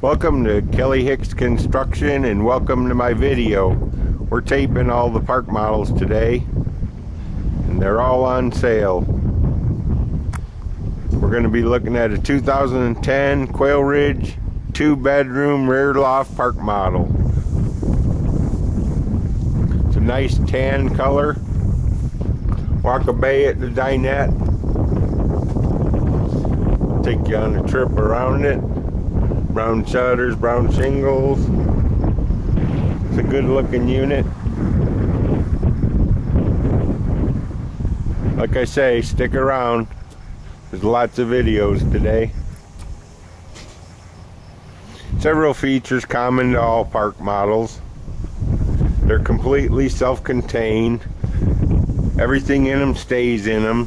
Welcome to Kelly Hicks Construction and welcome to my video. We're taping all the park models today and they're all on sale. We're going to be looking at a 2010 Quailridge 2-bedroom rear loft park model. It's a nice tan color. Walk a bay at the dinette. Take you on a trip around it. Brown shutters, brown shingles. It's a good looking unit. Like I say, stick around. There's lots of videos today. Several features common to all park models. They're completely self-contained. Everything in them stays in them.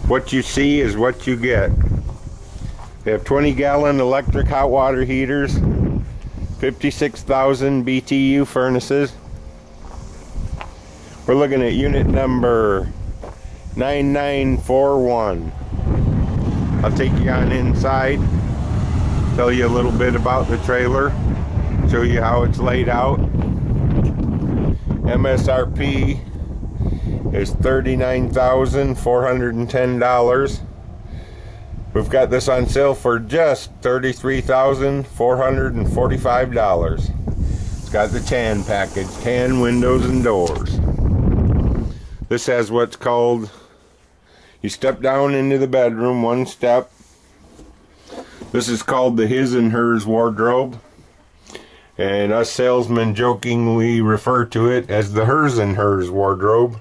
What you see is what you get. They have 20-gallon electric hot water heaters, 56,000 BTU furnaces. We're looking at unit number 9941. I'll take you on inside, tell you a little bit about the trailer, show you how it's laid out. MSRP is $39,410. We've got this on sale for just $33,445. It's got the tan package, tan windows and doors. This has what's called, you step down into the bedroom one step. This is called the his and hers wardrobe. And us salesmen jokingly refer to it as the hers and hers wardrobe.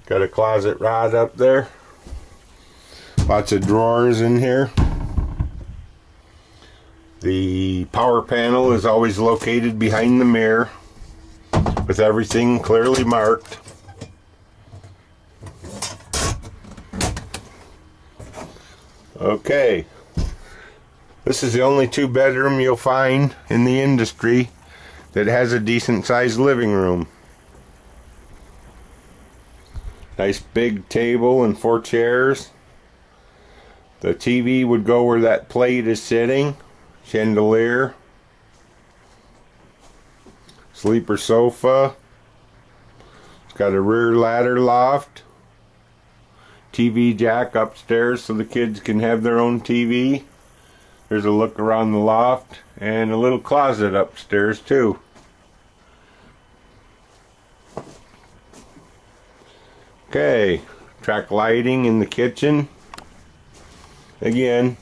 Got a closet rod up there. Lots of drawers in here. The power panel is always located behind the mirror with everything clearly marked. Okay. This is the only 2-bedroom you'll find in the industry that has a decent sized living room. Nice big table and 4 chairs. The TV would go where that plate is sitting. Chandelier. Sleeper sofa. It's got a rear ladder loft. TV jack upstairs so the kids can have their own TV. There's a look around the loft and a little closet upstairs too. Okay, track lighting in the kitchen. Again,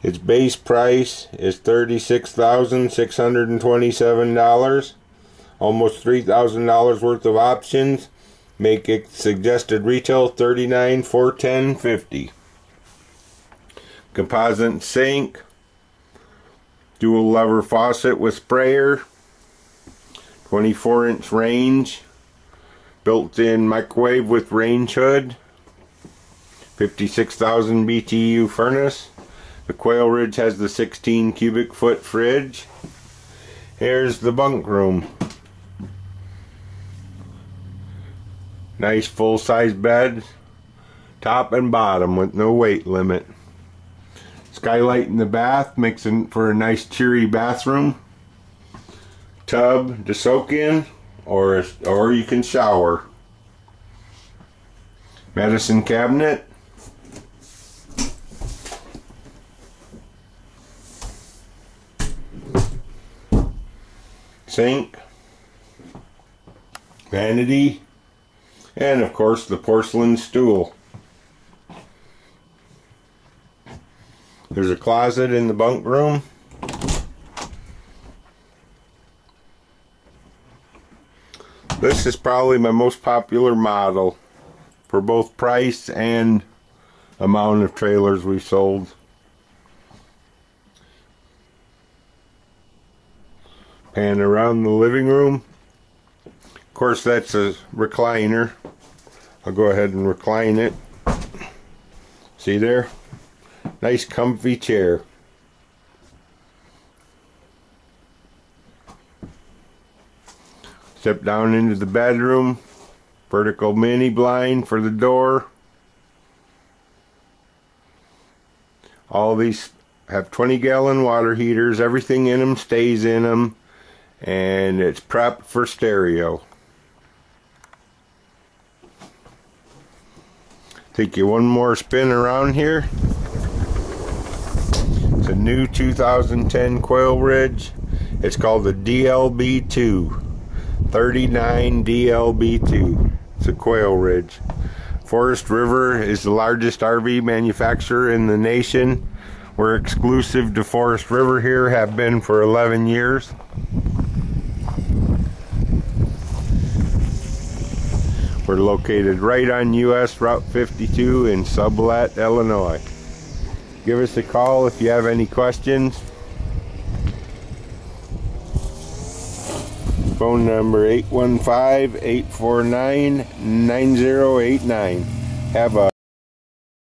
its base price is $36,627. Almost $3,000 worth of options make it suggested retail $39,410.50. Composite sink, dual lever faucet with sprayer, 24-inch range. Built-in microwave with range hood, 56,000 BTU furnace. The Quailridge has the 16 cubic foot fridge. Here's the bunk room. Nice full-size bed, top and bottom with no weight limit. Skylight in the bath makes it for a nice cheery bathroom. Tub to soak in. Or you can shower. Medicine cabinet. Sink. Vanity. And of course the porcelain stool. There's a closet in the bunk room. This is probably my most popular model for both price and amount of trailers we've sold. Pan around the living room. Of course, that's a recliner. I'll go ahead and recline it. See there? Nice comfy chair. Step down into the bedroom. Vertical mini blind for the door. All these have 20-gallon water heaters. Everything in them stays in them, and it's prepped for stereo. Take you one more spin around here. It's a new 2010 Quailridge. It's called the DLB2, 39Dlb2. It's a Quailridge. Forest River is the largest RV manufacturer in the nation. We're exclusive to Forest River here, have been for 11 years. We're located right on US Route 52 in Sublette, Illinois. Give us a call if you have any questions. Phone number 815-849-9089. Have a